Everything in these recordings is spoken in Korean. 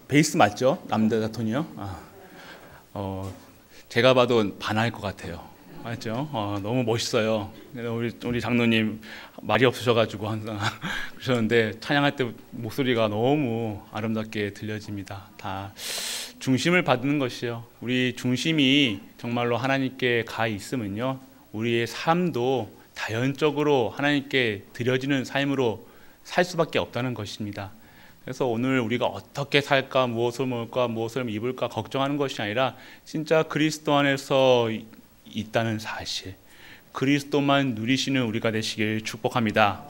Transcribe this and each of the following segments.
베이스 맞죠? 남자톤이요? 제가 봐도 반할 것 같아요. 맞죠? 너무 멋있어요. 우리 장로님 말이 없으셔가지고 항상 그러셨는데 찬양할 때 목소리가 너무 아름답게 들려집니다. 다 중심을 받는 것이요. 우리 중심이 정말로 하나님께 가 있으면요, 우리의 삶도 자연적으로 하나님께 드려지는 삶으로 살 수밖에 없다는 것입니다. 그래서 오늘 우리가 어떻게 살까, 무엇을 먹을까, 무엇을 입을까 걱정하는 것이 아니라 진짜 그리스도 안에서 있다는 사실, 그리스도만 누리시는 우리가 되시길 축복합니다.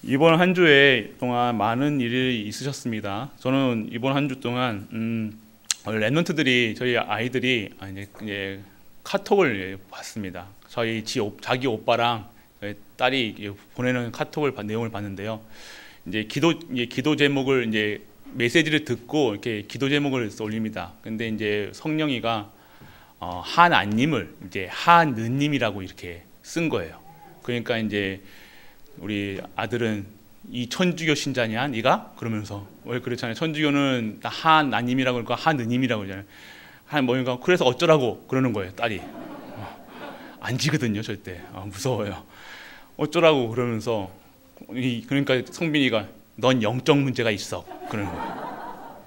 이번 한 주에 동안 많은 일이 있으셨습니다. 저는 이번 한 주 동안 랩런트들이, 저희 아이들이 이제 카톡을 봤습니다. 자기 오빠랑 딸이 보내는 카톡을 내용을 봤는데요. 이제 기도 제목을 이제 메시지를 듣고 이렇게 기도 제목을 올립니다. 근데 이제 성령이가 하나님을 이제 하느님이라고 이렇게 쓴 거예요. 그러니까 이제 우리 아들은 이 천주교 신자냐, 네가? 그러면서 왜 그렇잖아요. 천주교는 하나님이라고 그러니까 하느님이라고 그러잖아요. 뭐니까 그래서 어쩌라고 그러는 거예요, 딸이. 안 지거든요, 절대. 무서워요. 어쩌라고 그러면서 그러니까 성빈이가 넌 영적 문제가 있어 그러는 거예요.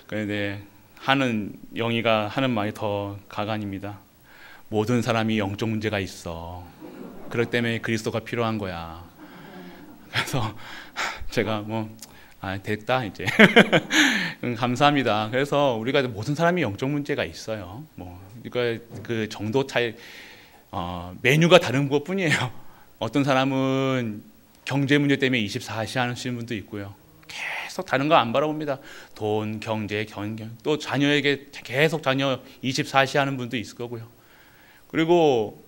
그런데 하는 영희가 하는 말이 더 가관입니다. 모든 사람이 영적 문제가 있어. 그렇기 때문에 그리스도가 필요한 거야. 그래서 제가 됐다 이제. 감사합니다. 그래서 우리가 모든 사람이 영적 문제가 있어요. 그러니까 그 정도 차이, 메뉴가 다른 것뿐이에요. 어떤 사람은 경제 문제 때문에 24시 하시는 분도 있고요. 계속 다른 거 안 바라봅니다. 돈, 경제, 경영, 또 자녀에게 계속 자녀 24시 하는 분도 있을 거고요. 그리고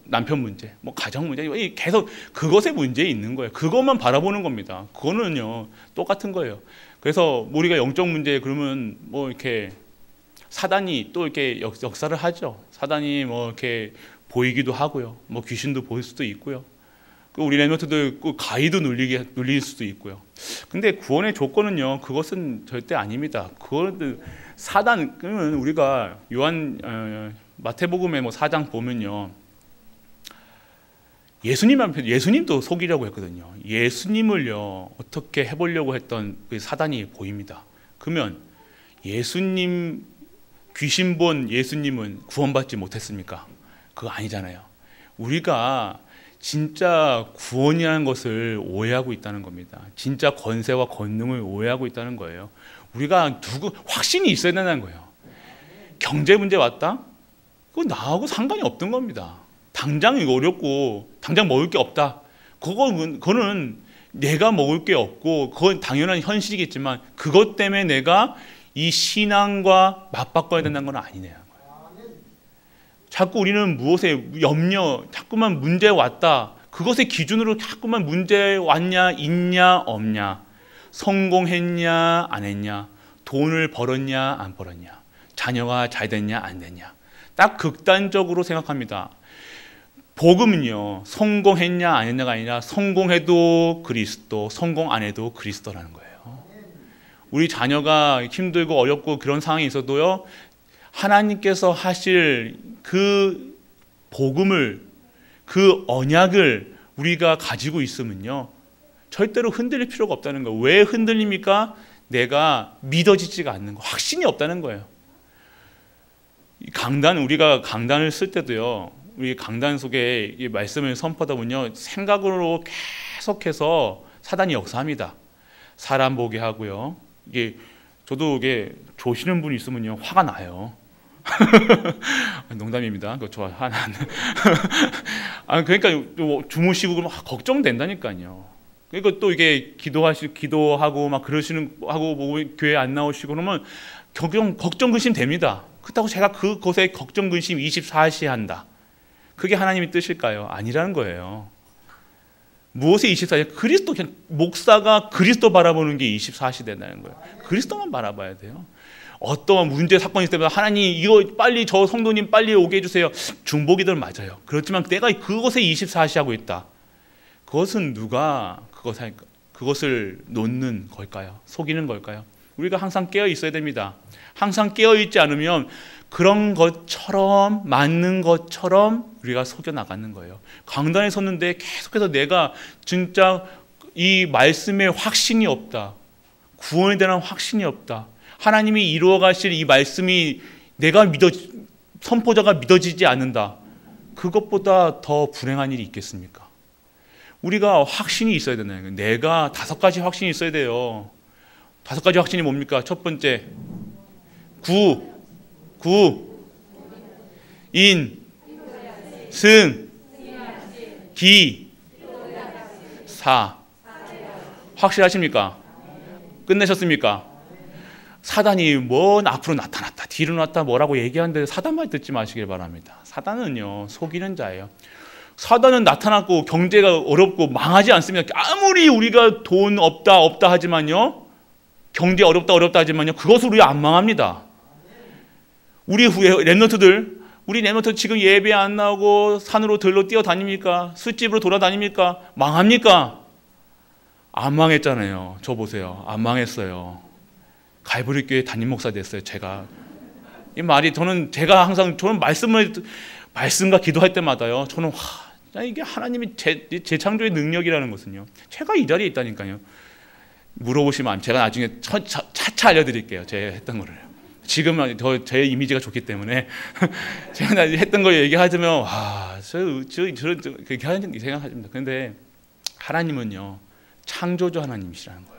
남편 문제, 가정 문제, 계속 그것에 문제 있는 거예요. 그것만 바라보는 겁니다. 그거는요 똑같은 거예요. 그래서 우리가 영적 문제 그러면 이렇게 사단이 또 이렇게 역사를 하죠. 사단이 이렇게 보이기도 하고요. 귀신도 보일 수도 있고요. 우리 랩런트들 가위도 눌릴 수도 있고요. 근데 구원의 조건은요, 그것은 절대 아닙니다. 그거는 사단은 우리가 마태복음의 4장 보면요, 예수님도 속이려고 했거든요. 예수님을요 어떻게 해보려고 했던 그 사단이 보입니다. 그러면 예수님, 귀신 본 예수님은 구원받지 못했습니까? 그거 아니잖아요. 우리가 진짜 구원이라는 것을 오해하고 있다는 겁니다. 진짜 권세와 권능을 오해하고 있다는 거예요. 우리가 확신이 있어야 된다는 거예요. 경제 문제 왔다? 그거 나하고 상관이 없던 겁니다. 당장 이거 어렵고 당장 먹을 게 없다. 그거는 내가 먹을 게 없고 그건 당연한 현실이겠지만 그것 때문에 내가 이 신앙과 맞바꿔야 된다는 건 아니네요. 자꾸 우리는 무엇에 자꾸만 문제 왔다. 그것의 기준으로 자꾸만 문제 왔냐, 있냐, 없냐, 성공했냐, 안 했냐, 돈을 벌었냐, 안 벌었냐, 자녀가 잘 됐냐, 안 됐냐. 딱 극단적으로 생각합니다. 복음은요, 성공했냐, 안 했냐가 아니라 성공해도 그리스도, 성공 안 해도 그리스도라는 거예요. 우리 자녀가 힘들고 어렵고 그런 상황이 있어도요, 하나님께서 하실 그 복음을, 그 언약을 우리가 가지고 있으면요 절대로 흔들릴 필요가 없다는 거예요. 왜 흔들립니까? 내가 믿어지지가 않는 거, 확신이 없다는 거예요. 우리가 강단을 쓸 때도요, 우리 강단 속에 이 말씀을 선포하다 보면요, 생각으로 계속해서 사단이 역사합니다. 사람 보게 하고요. 저도 조시는 분이 있으면요 화가 나요. 농담입니다. 그거 좋아. 그러니까 주무시고 막 걱정된다니까요. 그러니까 또 이게 기도하고 막 하고 교회 안 나오시고 그러면 걱정 근심 됩니다. 그렇다고 제가 그곳에 걱정 근심 24시 한다. 그게 하나님의 뜻일까요? 아니라는 거예요. 무엇에 24시? 그리스도, 그냥 목사가 그리스도 바라보는 게 24시 된다는 거예요. 그리스도만 바라봐야 돼요. 어떠한 문제 사건이 있을 때마다 하나님 이거 빨리 저 성도님 빨리 오게 해주세요. 중보기들 맞아요. 그렇지만 내가 그것에 24시 하고 있다. 그것은 누가 그것을 놓는 걸까요? 속이는 걸까요? 우리가 항상 깨어 있어야 됩니다. 항상 깨어 있지 않으면 그런 것처럼 맞는 것처럼 우리가 속여 나가는 거예요. 강단에 섰는데 계속해서 내가 진짜 이 말씀에 확신이 없다. 구원에 대한 확신이 없다. 하나님이 이루어 가실 이 말씀이 내가 선포자가 믿어지지 않는다. 그것보다 더 불행한 일이 있겠습니까? 우리가 확신이 있어야 되나요? 내가 5가지 확신이 있어야 돼요. 5가지 확신이 뭡니까? 첫 번째, 인, 승, 기, 사. 확실하십니까? 끝내셨습니까? 사단이 앞으로 나타났다, 뒤로 나타났다 뭐라고 얘기하는데 사단만 듣지 마시길 바랍니다. 사단은요, 속이는 자예요. 사단은 나타났고 경제가 어렵고 망하지 않습니다. 아무리 우리가 돈 없다 하지만요, 경제 어렵다 하지만요, 그것으로 우리 안 망합니다. 우리 랩런트들 지금 예배 안 나오고 산으로 들로 뛰어다닙니까? 술집으로 돌아다닙니까? 망합니까? 안 망했잖아요. 저 보세요. 안 망했어요. 갈보리 교회 담임 목사 됐어요. 제가 이 말이 제가 항상 말씀과 기도할 때마다요. 저는 이게 하나님이 재창조의 능력이라는 것은요. 제가 이 자리에 있다니까요. 물어보시면 제가 나중에 차차 알려드릴게요. 제가 했던 거를. 지금은 제 이미지가 좋기 때문에 제가 했던 거 얘기하자면 그렇게 하는 생각하십니다. 그런데 하나님은요, 창조주 하나님이시라는 거예요.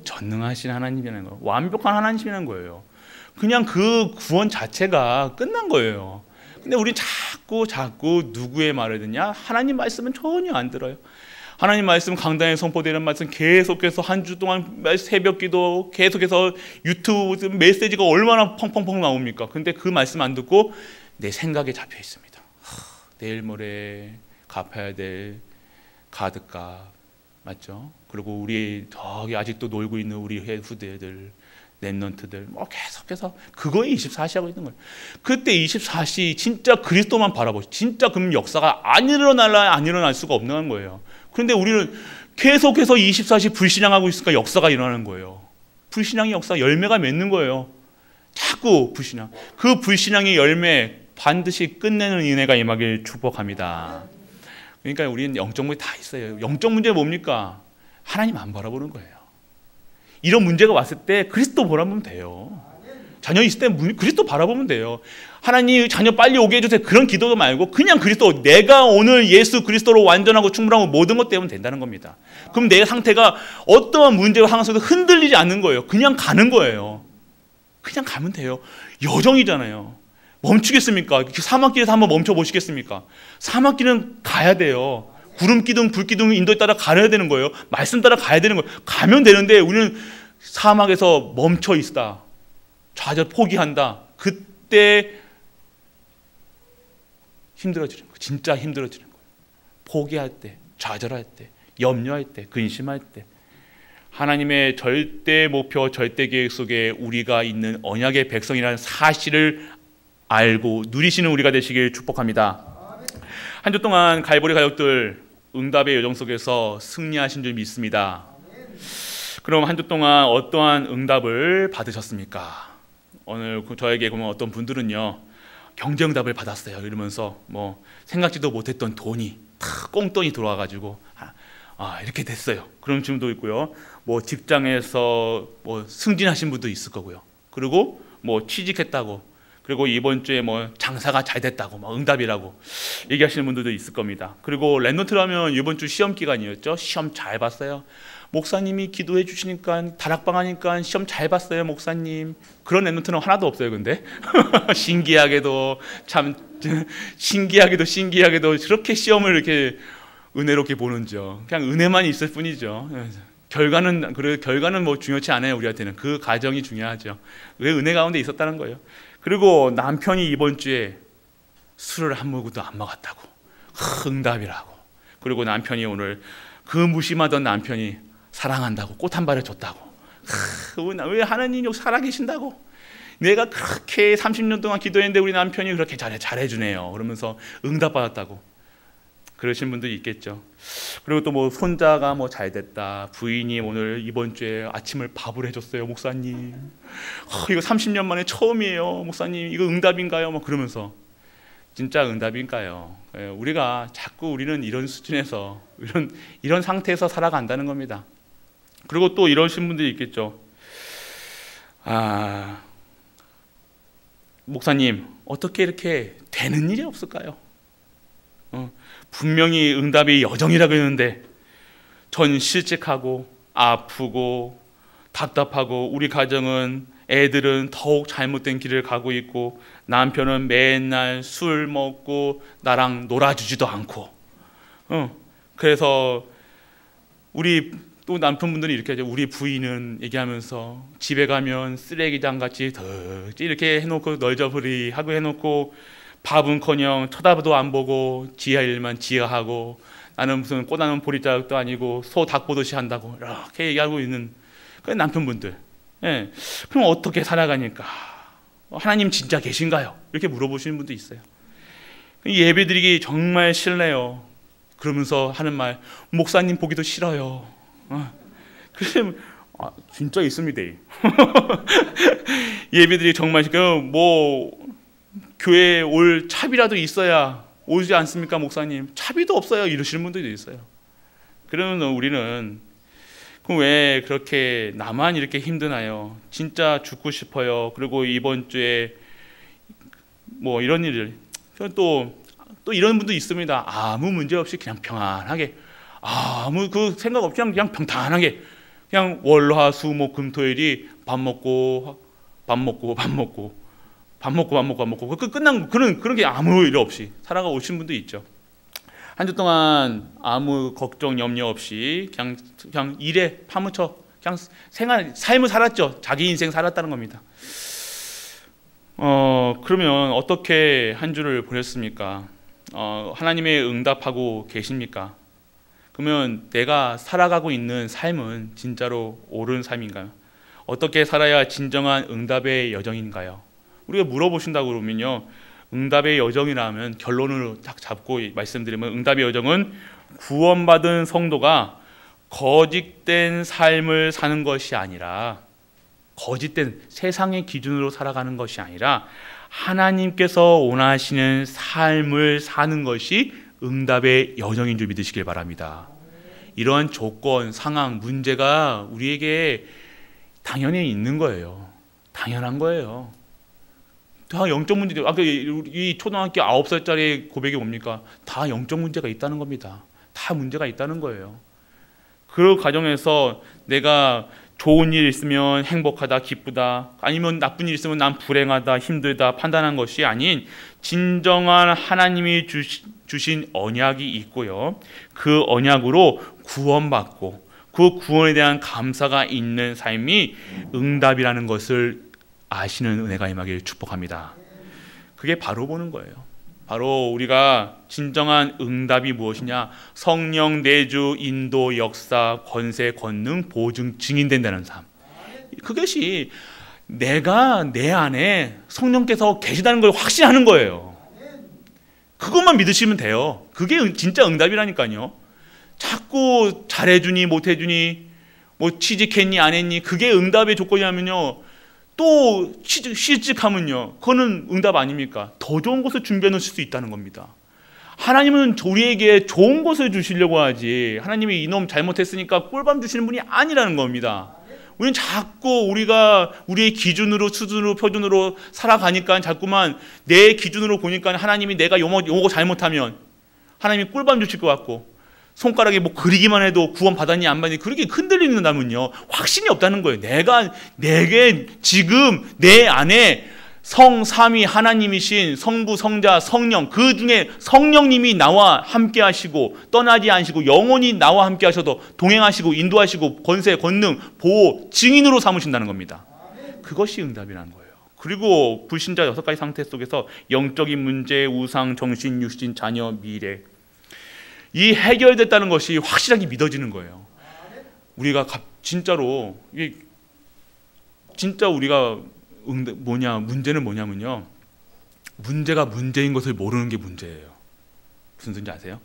전능하신 하나님이라는 거예요. 완벽한 하나님이라는 거예요. 그냥 그 구원 자체가 끝난 거예요. 근데 우리 자꾸 누구의 말을 듣냐? 하나님 말씀은 전혀 안 들어요. 하나님 말씀, 강단에 선포되는 말씀 계속해서 한 주 동안 새벽 기도 계속해서 유튜브 메시지가 얼마나 펑펑펑 나옵니까? 근데 그 말씀 안 듣고 내 생각에 잡혀 있습니다. 내일 모레 갚아야 될 카드값, 맞죠? 그리고 우리 저기 아직도 놀고 있는 우리 후대들, 랩런트들 계속해서 그거에 24시 하고 있는 거예요. 그때 24시 진짜 그리스도만 바라보시. 진짜 그럼 역사가 안 일어날 수가 없는 거예요. 그런데 우리는 계속해서 24시 불신앙하고 있으니까 역사가 일어나는 거예요. 불신앙의 역사 열매가 맺는 거예요. 자꾸 불신앙. 그 불신앙의 열매 반드시 끝내는 은혜가 임하길 축복합니다. 그러니까 우리는 영적 문제 다 있어요. 영적 문제가 뭡니까? 하나님 안 바라보는 거예요. 이런 문제가 왔을 때 그리스도 바라보면 돼요. 자녀 있을 때 그리스도 바라보면 돼요. 하나님 자녀 빨리 오게 해주세요. 그런 기도도 말고 그냥 그리스도, 내가 오늘 예수 그리스도로 완전하고 충분하고 모든 것 때문에 된다는 겁니다. 그럼 내 상태가 어떠한 문제와 상황 속에서 흔들리지 않는 거예요. 그냥 가는 거예요. 그냥 가면 돼요. 여정이잖아요. 멈추겠습니까? 사막길에서 한번 멈춰보시겠습니까? 사막길은 가야 돼요. 구름기둥, 불기둥 인도에 따라 가야 되는 거예요. 말씀 따라 가야 되는 거예요. 가면 되는데 우리는 사막에서 멈춰 있다. 좌절 포기한다. 그때 힘들어지는 거예요. 진짜 힘들어지는 거예요. 포기할 때, 좌절할 때, 염려할 때, 근심할 때. 하나님의 절대 목표, 절대 계획 속에 우리가 있는 언약의 백성이라는 사실을 알고 누리시는 우리가 되시길 축복합니다. 한 주 동안 갈보리 가족들 응답의 여정 속에서 승리하신 줄 믿습니다. 그럼 한 주 동안 어떠한 응답을 받으셨습니까? 오늘 저에게 보면 어떤 분들은요, 경제 응답을 받았어요. 이러면서 생각지도 못했던 돈이 다 꽁돈이 들어와가지고 이렇게 됐어요. 그런 친구도 있고요. 직장에서 승진하신 분도 있을 거고요. 그리고 취직했다고, 그리고 이번 주에 장사가 잘 됐다고 응답이라고 얘기하시는 분들도 있을 겁니다. 그리고 랩런트라면 이번 주 시험 기간이었죠. 시험 잘 봤어요. 목사님이 기도해 주시니까 다락방 하니까 시험 잘 봤어요, 목사님. 그런 랩런트는 하나도 없어요. 근데 신기하게도 저렇게 시험을 이렇게 은혜롭게 보는죠. 그냥 은혜만 있을 뿐이죠. 결과는 중요치 않아요. 우리한테는 그 과정이 중요하죠. 왜 은혜 가운데 있었다는 거예요. 그리고 남편이 이번 주에 술을 한 모금도 안 먹었다고 응답이라고. 그리고 남편이 오늘 그 무심하던 남편이 사랑한다고 꽃 한 발을 줬다고. 왜 하나님이 살아계신다고. 내가 그렇게 30년 동안 기도했는데 우리 남편이 그렇게 잘해주네요. 그러면서 응답받았다고. 그러신 분들이 있겠죠. 그리고 또 뭐 손자가 뭐 잘 됐다, 부인이 오늘 이번 주에 아침을 밥을 해줬어요 목사님, 이거 30년 만에 처음이에요 목사님, 이거 응답인가요? 뭐 그러면서 진짜 응답일까요? 우리가 자꾸 우리는 이런 수준에서 이런 상태에서 살아간다는 겁니다. 그리고 또 이러신 분들이 있겠죠. 목사님 어떻게 이렇게 되는 일이 없을까요? 분명히 응답이 여정이라고 했는데 전 실직하고 아프고 답답하고 우리 가정은 애들은 더욱 잘못된 길을 가고 있고 남편은 맨날 술 먹고 나랑 놀아주지도 않고 그래서 우리 또 남편분들이 이렇게 하죠. 우리 부인은 얘기하면서 집에 가면 쓰레기장 같이 이렇게 해놓고 널저버리 하고 해놓고 밥은커녕 쳐다도 안 보고 지하 일만 지하하고 나는 무슨 꽃나는 보리자국도 아니고 소 닭 보듯이 한다고 이렇게 얘기하고 있는 그 남편분들. 예. 그럼 어떻게 살아가니까? 하나님 진짜 계신가요? 이렇게 물어보시는 분도 있어요. 예배드리기 정말 싫네요. 그러면서 하는 말, 목사님 보기도 싫어요. 그래서 진짜 있습니다. 예배드리기 정말 싫어요. 뭐 교회에 올 차비라도 있어야 오지 않습니까 목사님? 차비도 없어요 이러시는 분들도 있어요. 그러면 우리는 그럼 왜 그렇게 나만 이렇게 힘드나요? 진짜 죽고 싶어요. 그리고 이번 주에 뭐 이런 일을 또 이런 분도 있습니다. 아무 문제 없이 그냥 평안하게 아무 그 생각 없이 그냥 평탄하게 그냥 월화수목금토일이 밥 먹고 그 끝난 그런 게 아무 일 없이 살아가 오신 분도 있죠. 한 주 동안 아무 걱정 염려 없이 그냥 일에 파묻혀 그냥 삶을 살았죠. 자기 인생 살았다는 겁니다. 그러면 어떻게 한 주를 보냈습니까? 하나님의 응답하고 계십니까? 그러면 내가 살아가고 있는 삶은 진짜로 옳은 삶인가요? 어떻게 살아야 진정한 응답의 여정인가요? 우리가 물어보신다고 그러면요, 응답의 여정이라면 결론을 딱 잡고 말씀드리면 응답의 여정은 구원받은 성도가 거짓된 삶을 사는 것이 아니라 거짓된 세상의 기준으로 살아가는 것이 아니라 하나님께서 원하시는 삶을 사는 것이 응답의 여정인 줄 믿으시길 바랍니다. 이러한 조건, 상황, 문제가 우리에게 당연히 있는 거예요. 당연한 거예요. 다 영적 문제들. 이 초등학교 9살짜리 고백이 뭡니까? 다 영적 문제가 있다는 겁니다. 다 문제가 있다는 거예요. 그 과정에서 내가 좋은 일 있으면 행복하다, 기쁘다, 아니면 나쁜 일 있으면 난 불행하다, 힘들다 판단한 것이 아닌 진정한 하나님이 주신 언약이 있고요. 그 언약으로 구원받고 그 구원에 대한 감사가 있는 삶이 응답이라는 것을 아시는 은혜가 임하길 축복합니다. 그게 바로 보는 거예요. 바로 우리가 진정한 응답이 무엇이냐? 성령 내주, 인도, 역사, 권세, 권능, 보증, 증인된다는 삶. 그것이 내가 내 안에 성령께서 계시다는 걸 확신하는 거예요. 그것만 믿으시면 돼요. 그게 진짜 응답이라니까요. 자꾸 잘해주니 못해주니 뭐 취직했니 안 했니 그게 응답의 조건이라면요, 또 실직하면요, 그거는 응답 아닙니까? 더 좋은 것을 준비해 놓으실 수 있다는 겁니다. 하나님은 우리에게 좋은 것을 주시려고 하지, 하나님이 이놈 잘못했으니까 꿀밤 주시는 분이 아니라는 겁니다. 우리는 자꾸 우리가 우리의 기준으로, 수준으로, 표준으로 살아가니까 자꾸만 내 기준으로 보니까 하나님이 내가 요거 잘못하면 하나님이 꿀밤 주실 것 같고, 손가락에 뭐 그리기만 해도 구원 받았니 안 받니 그렇게 흔들리는다면요, 확신이 없다는 거예요. 내게 지금 내 안에 성삼위 하나님이신 성부, 성자, 성령, 그 중에 성령님이 나와 함께 하시고 떠나지 않으시고 영원히 나와 함께 하셔도 동행하시고 인도하시고 권세, 권능, 보호, 증인으로 삼으신다는 겁니다. 그것이 응답이라는 거예요. 그리고 불신자 6가지 상태 속에서 영적인 문제, 우상, 정신, 육신, 자녀, 미래, 이 해결됐다는 것이 확실하게 믿어지는 거예요. 우리가 진짜로 진짜 우리가 문제는 뭐냐면요, 문제가 문제인 것을 모르는 게 문제예요. 무슨 소리인지 아세요?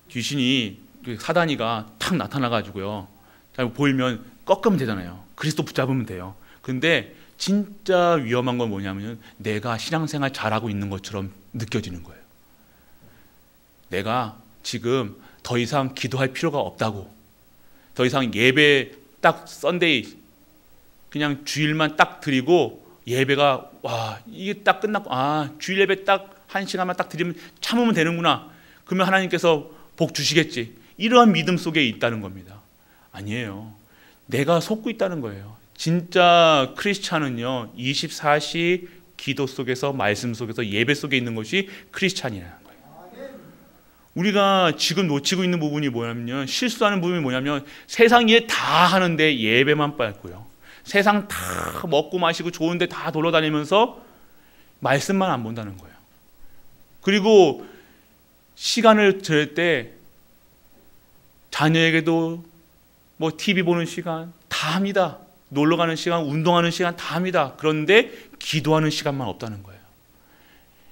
귀신이 사단이가 탁 나타나가지고요. 잘 보이면 꺾으면 되잖아요. 그리스도 붙잡으면 돼요. 근데 진짜 위험한 건 뭐냐면 내가 신앙생활 잘하고 있는 것처럼 느껴지는 거예요. 내가 지금 더 이상 기도할 필요가 없다고, 더 이상 예배 딱 썬데이 그냥 주일만 딱 드리고 예배가 와 이게 딱 끝났고 주일 예배 딱 1시간만 딱 드리면 참으면 되는구나. 그러면 하나님께서 복 주시겠지. 이러한 믿음 속에 있다는 겁니다. 아니에요. 내가 속고 있다는 거예요. 진짜 크리스찬은요 24시 기도 속에서 말씀 속에서 예배 속에 있는 것이 크리스찬이라는 거예요. 우리가 지금 놓치고 있는 부분이 뭐냐면, 실수하는 부분이 뭐냐면 세상 일 다 하는데 예배만 밟고요. 세상 다 먹고 마시고 좋은데 다 돌아다니면서 말씀만 안 본다는 거예요. 그리고 시간을 들을 때 자녀에게도 뭐 TV 보는 시간 다 합니다. 놀러 가는 시간, 운동하는 시간 다 합니다. 그런데 기도하는 시간만 없다는 거예요.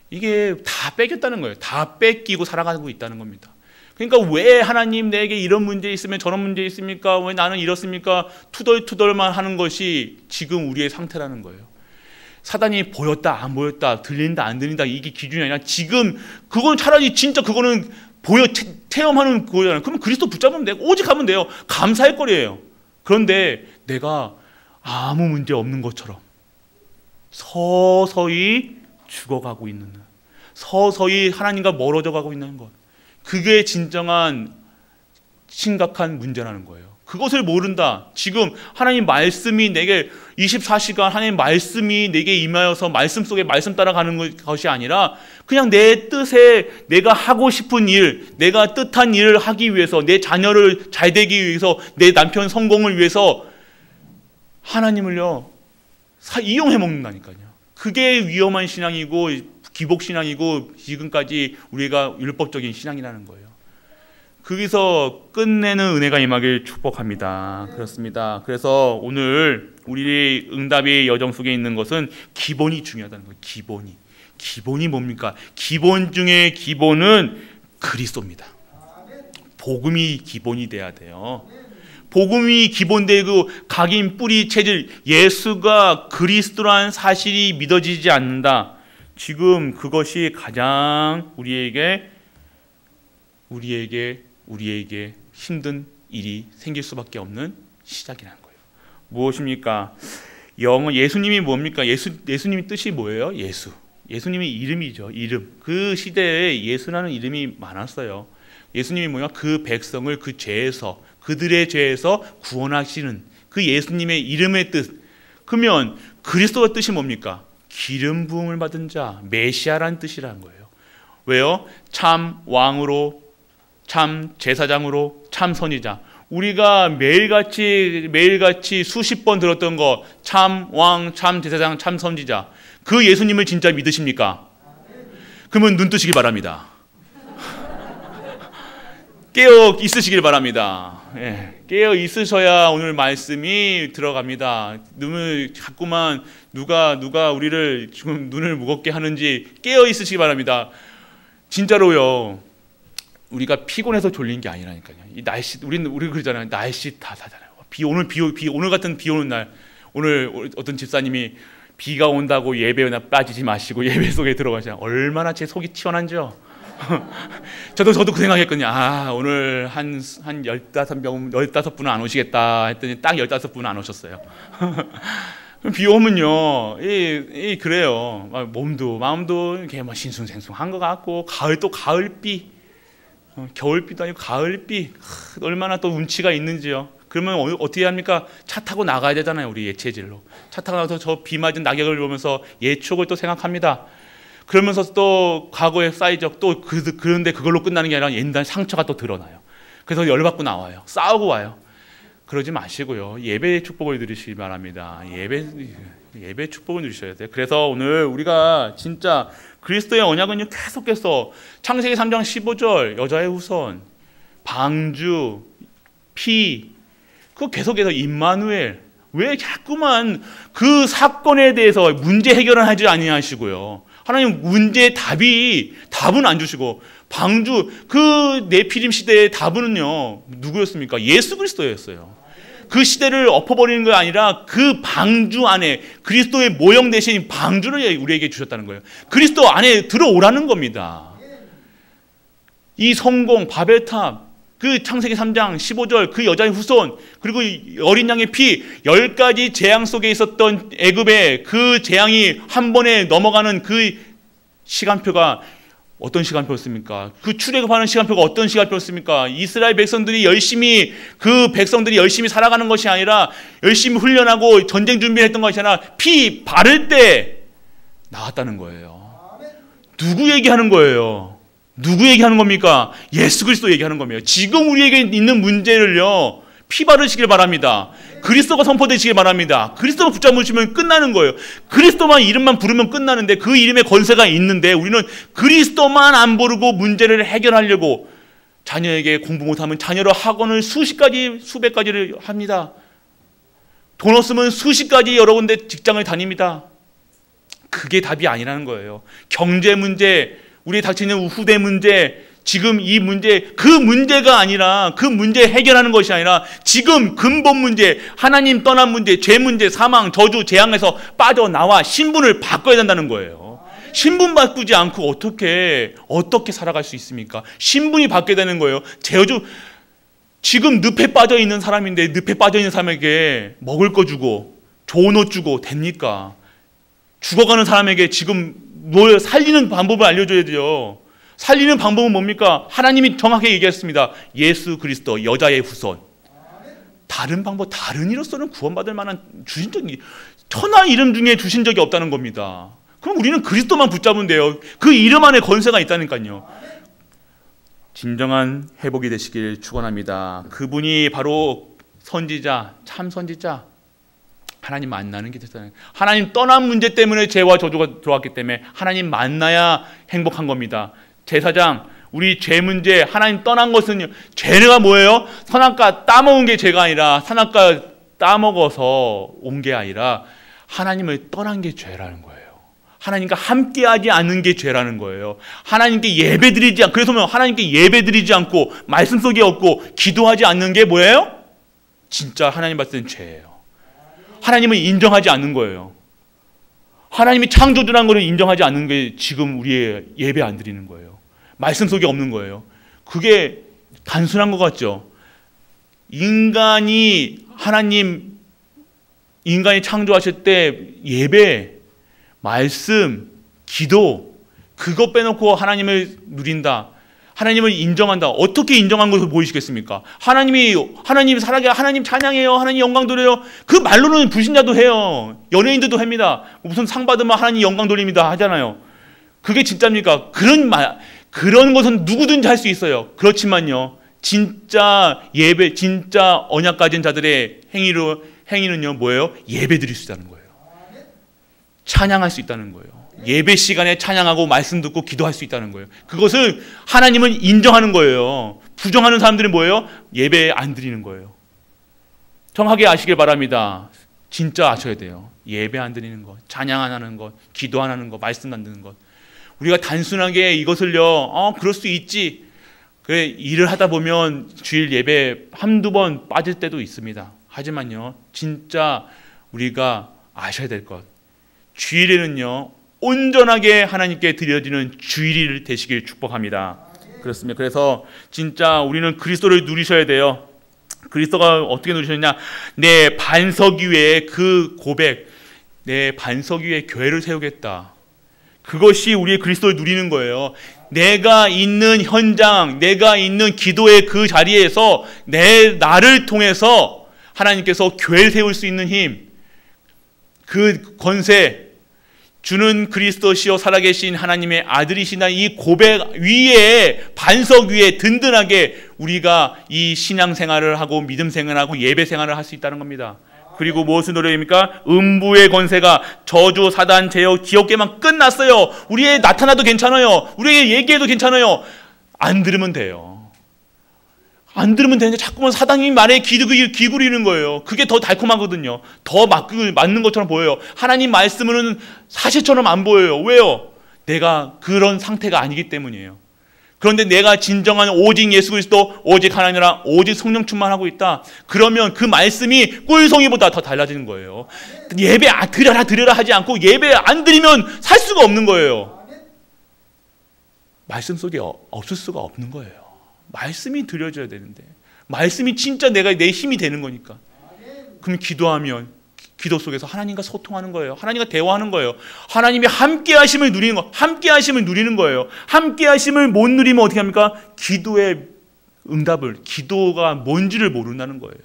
이게 다 뺏겼다는 거예요. 다 뺏기고 살아가고 있다는 겁니다. 그러니까 왜 하나님 내게 이런 문제 있으면 저런 문제 있습니까? 왜 나는 이렇습니까? 투덜투덜만 하는 것이 지금 우리의 상태라는 거예요. 사단이 보였다 안 보였다, 들린다 안 들린다, 이게 기준이 아니라 지금 그건 차라리 진짜 그거는 보여 체험하는 거잖아요. 그러면 그리스도 붙잡으면 되고 오직 하면 돼요. 감사할 거리예요. 그런데 내가 아무 문제 없는 것처럼 서서히 죽어가고 있는, 서서히 하나님과 멀어져 가고 있는 것, 그게 진정한 심각한 문제라는 거예요. 그것을 모른다. 지금 하나님 말씀이 내게 24시간 하나님 말씀이 내게 임하여서 말씀 속에 말씀 따라가는 것이 아니라 그냥 내 뜻에 내가 하고 싶은 일, 내가 뜻한 일을 하기 위해서, 내 자녀를 잘 되기 위해서, 내 남편 성공을 위해서 하나님을요 이용해 먹는다니까요. 그게 위험한 신앙이고 기복 신앙이고 지금까지 우리가 율법적인 신앙이라는 거예요. 거기서 끝내는 은혜가 임하길 축복합니다. 그렇습니다. 그래서 오늘 우리 응답의 여정 속에 있는 것은 기본이 중요하다는 거예요. 기본이 뭡니까? 기본 중에 기본은 그리스도입니다. 복음이 기본이 돼야 돼요. 복음이 기본되고 각인 뿌리 체질, 예수가 그리스도라는 사실이 믿어지지 않는다. 지금 그것이 가장 우리에게 힘든 일이 생길 수밖에 없는 시작이라는 거예요. 무엇입니까? 예수님이 뭡니까? 예수님의 뜻이 뭐예요? 예수님의 이름이죠. 이름. 그 시대에 예수라는 이름이 많았어요. 예수님이 뭐냐? 그 백성을 그 죄에서, 그들의 죄에서 구원하시는 그 예수님의 이름의 뜻. 그러면 그리스도의 뜻이 뭡니까? 기름 부음을 받은 자, 메시아라는 뜻이라는 거예요. 왜요? 참 왕으로, 참 제사장으로, 참 선지자. 우리가 매일같이 수십 번 들었던 거, 참 왕, 참 제사장, 참 선지자. 그 예수님을 진짜 믿으십니까? 그러면 눈 뜨시기 바랍니다. 깨어 있으시길 바랍니다. 예, 깨어 있으셔야 오늘 말씀이 들어갑니다. 눈을 자꾸만 누가 우리를 지금 눈을 무겁게 하는지 깨어 있으시기 바랍니다. 진짜로요. 우리가 피곤해서 졸린 게 아니라니까요. 이 날씨, 우리 그러잖아요. 날씨 탓하잖아요. 오늘 같은 비 오는 날, 오늘 어떤 집사님이 비가 온다고 예배에 빠지지 마시고 예배 속에 들어가시잖아요. 얼마나 제 속이 시원한지요. 저도 그 생각했거든요. 오늘 한 15분은 안 오시겠다 했더니 딱 15분은 안 오셨어요. 비 오면요, 그래요. 몸도 마음도 이렇게 싱숭생숭한 것 같고, 가을비, 겨울비도 아니고 가을비, 얼마나 또 운치가 있는지요. 그러면 어떻게 합니까? 차 타고 나가야 되잖아요. 우리 예체질로 차 타고 나가서 저 비 맞은 낙엽을 보면서 예촉을 또 생각합니다. 그러면서 또 과거의 쌓이적 또 그런데 그걸로 끝나는 게 아니라 옛날 상처가 또 드러나요. 그래서 열받고 나와요. 싸우고 와요. 그러지 마시고요. 예배의 축복을 누리시기 바랍니다. 예배 축복을 누리셔야 돼요. 그래서 오늘 우리가 진짜 그리스도의 언약은요, 계속해서 창세기 3장 15절 여자의 후손, 방주, 그거 계속해서 임마누엘. 왜 자꾸만 그 사건에 대해서 문제 해결을 하지 아니하시고요. 하나님 문제의 답은 안 주시고 방주 그 네피림 시대의 답은요 누구였습니까? 예수 그리스도였어요. 그 시대를 엎어버리는 게 아니라 그 방주 안에 그리스도의 모형 대신 방주를 우리에게 주셨다는 거예요. 그리스도 안에 들어오라는 겁니다. 이 성공 바벨탑 그 창세기 3장 15절 그 여자의 후손 그리고 어린 양의 피 10가지 재앙 속에 있었던 애굽의 그 재앙이 한 번에 넘어가는 그 시간표가 어떤 시간표였습니까? 그 출애굽하는 시간표가 어떤 시간표였습니까? 이스라엘 백성들이 열심히 살아가는 것이 아니라 열심히 훈련하고 전쟁 준비를 했던 것이 아니라 피 바를 때 나왔다는 거예요. 누구 얘기하는 거예요? 누구 얘기하는 겁니까? 예수 그리스도 얘기하는 겁니다. 지금 우리에게 있는 문제를요 피 바르시길 바랍니다. 그리스도가 선포되시길 바랍니다. 그리스도만 붙잡으시면 끝나는 거예요. 그리스도만 이름만 부르면 끝나는데 그 이름에 권세가 있는데 우리는 그리스도만 안 부르고 문제를 해결하려고 자녀에게 공부 못하면 자녀로 학원을 수백 가지를 합니다. 돈 없으면 수십 가지 여러 군데 직장을 다닙니다. 그게 답이 아니라는 거예요. 경제 문제, 우리에 닥치는 후대 문제, 지금 이 문제, 그 문제가 아니라 그 문제 해결하는 것이 아니라 지금 근본 문제, 하나님 떠난 문제, 죄 문제, 사망, 저주, 재앙에서 빠져나와 신분을 바꿔야 된다는 거예요. 신분 바꾸지 않고 어떻게 살아갈 수 있습니까? 신분이 바뀌어야 되는 거예요. 지금 늪에 빠져 있는 사람인데 늪에 빠져 있는 사람에게 먹을 거 주고 좋은 옷 주고 됩니까? 죽어가는 사람에게 지금 뭘 살리는 방법을 알려줘야 돼요. 살리는 방법은 뭡니까? 하나님이 정확하게 얘기했습니다. 예수 그리스도 여자의 후손. 다른 방법, 다른 이로서는 구원받을 만한 주신 적이 천하 이름 중에 주신 적이 없다는 겁니다. 그럼 우리는 그리스도만 붙잡으면 돼요. 그 이름 안에 권세가 있다니까요. 진정한 회복이 되시길 축원합니다. 그분이 바로 선지자, 참 선지자. 하나님 만나는 게 됐잖아요. 하나님 떠난 문제 때문에 죄와 저주가 들어왔기 때문에 하나님 만나야 행복한 겁니다. 제사장, 우리 죄 문제, 하나님 떠난 것은 죄가 뭐예요? 선악과 따먹은 게 죄가 아니라 선악과 따먹어서 온 게 아니라 하나님을 떠난 게 죄라는 거예요. 하나님과 함께하지 않는 게 죄라는 거예요. 하나님께 예배드리지 않고, 그래서 하나님께 예배드리지 않고 말씀 속에 없고 기도하지 않는 게 뭐예요? 진짜 하나님 봤을 땐 죄예요. 하나님을 인정하지 않는 거예요. 하나님이 창조주라는 것을 인정하지 않는 게 지금 우리의 예배 안 드리는 거예요. 말씀 속에 없는 거예요. 그게 단순한 것 같죠? 인간이 창조하실 때 예배, 말씀, 기도 그것 빼놓고 하나님을 누린다. 하나님을 인정한다. 어떻게 인정한 것을 보이시겠습니까? 하나님 살아계, 하나님 찬양해요. 하나님 영광 돌려요. 그 말로는 불신자도 해요. 연예인들도 합니다. 무슨 상 받으면 하나님 영광 돌립니다 하잖아요. 그게 진짜입니까? 그런 것은 누구든지 할 수 있어요. 그렇지만요, 진짜 예배, 진짜 언약 가진 자들의 행위는요 뭐예요? 예배 드릴 수 있다는 거예요. 찬양할 수 있다는 거예요. 예배 시간에 찬양하고 말씀 듣고 기도할 수 있다는 거예요. 그것을 하나님은 인정하는 거예요. 부정하는 사람들은 뭐예요? 예배 안 드리는 거예요. 정확하게 아시길 바랍니다. 진짜 아셔야 돼요. 예배 안 드리는 것, 찬양 안 하는 것, 기도 안 하는 것, 말씀 안 듣는 것. 우리가 단순하게 이것을요, 그럴 수 있지. 그래, 일을 하다 보면 주일 예배 한두 번 빠질 때도 있습니다. 하지만요, 진짜 우리가 아셔야 될 것. 주일에는요, 온전하게 하나님께 드려지는 주일이 되시길 축복합니다. 그렇습니다. 그래서 진짜 우리는 그리스도를 누리셔야 돼요. 그리스도가 어떻게 누리셨냐? 내 반석 위에 그 고백, 내 반석 위에 교회를 세우겠다. 그것이 우리의 그리스도를 누리는 거예요. 내가 있는 현장, 내가 있는 기도의 그 자리에서 나를 통해서 하나님께서 교회를 세울 수 있는 힘, 그 권세, 주는 그리스도시요 살아계신 하나님의 아들이시나 이 고백 위에, 반석 위에 든든하게 우리가 이 신앙생활을 하고 믿음 생활을 하고 예배 생활을 할 수 있다는 겁니다. 그리고 무엇을 노래입니까? 음부의 권세가 저주, 사단, 제역, 지옥계만 끝났어요. 우리의 나타나도 괜찮아요. 우리에게 얘기해도 괜찮아요. 안 들으면 돼요. 안 들으면 되는데 자꾸만 사단이 말에 기울이는 거예요. 그게 더 달콤하거든요. 더 맞는 것처럼 보여요. 하나님 말씀은 사실처럼 안 보여요. 왜요? 내가 그런 상태가 아니기 때문이에요. 그런데 내가 진정한 오직 예수 그리스도, 오직 하나님이라, 오직 성령 충만하고 있다. 그러면 그 말씀이 꿀송이보다 더 달라지는 거예요. 예배 드려라 하지 않고 예배 안 드리면 살 수가 없는 거예요. 말씀 속에 없을 수가 없는 거예요. 말씀이 드려져야 되는데, 말씀이 진짜 내 힘이 되는 거니까. 그럼 기도하면 기도 속에서 하나님과 소통하는 거예요. 하나님과 대화하는 거예요. 하나님이 함께 하심을 누리는 거, 함께 하심을 누리는 거예요. 함께 하심을 못 누리면 어떻게 합니까? 기도의 응답을, 기도가 뭔지를 모른다는 거예요.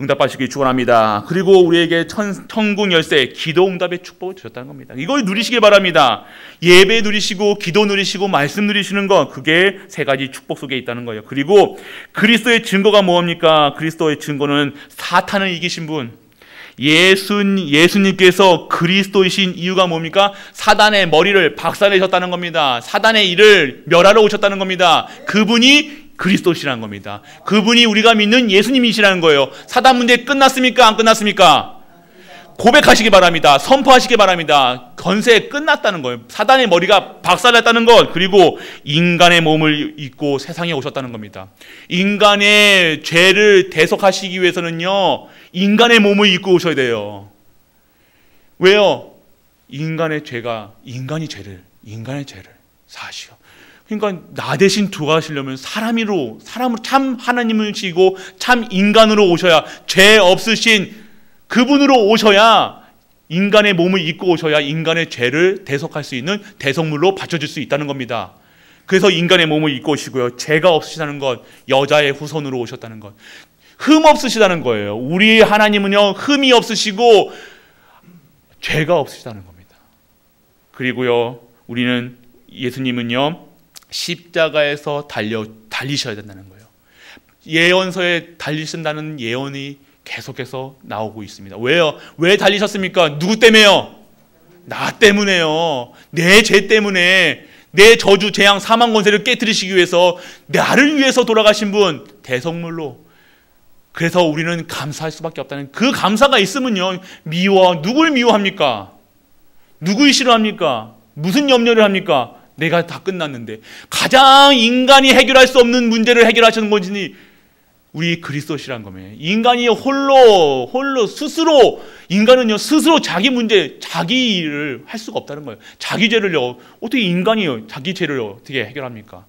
응답하시기 축원합니다. 그리고 우리에게 천국 열쇠, 기도 응답의 축복을 주셨다는 겁니다. 이걸 누리시길 바랍니다. 예배 누리시고 기도 누리시고 말씀 누리시는 것, 그게 세 가지 축복 속에 있다는 거예요. 그리고 그리스도의 증거가 뭡니까? 그리스도의 증거는 사탄을 이기신 분, 예수님께서 그리스도이신 이유가 뭡니까? 사단의 머리를 박살내셨다는 겁니다. 사단의 일을 멸하러 오셨다는 겁니다. 그분이 그리스도시라는 겁니다. 그분이 우리가 믿는 예수님이시라는 거예요. 사단 문제 끝났습니까? 안 끝났습니까? 고백하시기 바랍니다. 선포하시기 바랍니다. 권세 끝났다는 거예요. 사단의 머리가 박살났다는 것, 그리고 인간의 몸을 입고 세상에 오셨다는 겁니다. 인간의 죄를 대속하시기 위해서는요, 인간의 몸을 입고 오셔야 돼요. 왜요? 인간의 죄를 사하시오. 그러니까 나 대신 돌아가시려면 사람으로 참 하나님이시고 참 인간으로 오셔야, 죄 없으신 그분으로 오셔야, 인간의 몸을 입고 오셔야 인간의 죄를 대속할 수 있는 대속물로 바쳐줄 수 있다는 겁니다. 그래서 인간의 몸을 입고 오시고요, 죄가 없으시다는 것, 여자의 후손으로 오셨다는 것, 흠 없으시다는 거예요. 우리 하나님은요, 흠이 없으시고 죄가 없으시다는 겁니다. 그리고요, 예수님은요, 십자가에서 달리셔야 된다는 거예요. 예언서에 달리신다는 예언이 계속해서 나오고 있습니다. 왜요? 왜 달리셨습니까? 누구 때문에요? 나 때문에요. 내 죄 때문에, 내 저주, 재앙, 사망 권세를 깨뜨리시기 위해서 나를 위해서 돌아가신 분, 대속물로. 그래서 우리는 감사할 수밖에 없다는, 그 감사가 있으면요, 누굴 미워합니까? 누굴 싫어합니까? 무슨 염려를 합니까? 내가 다 끝났는데. 가장 인간이 해결할 수 없는 문제를 해결하시는 것이니 우리 그리스도시라는 겁니다. 인간이 홀로 스스로, 인간은요, 스스로 자기 문제, 자기 일을 할 수가 없다는 거예요. 자기 죄를요, 어떻게 인간이요, 자기 죄를 어떻게 해결합니까?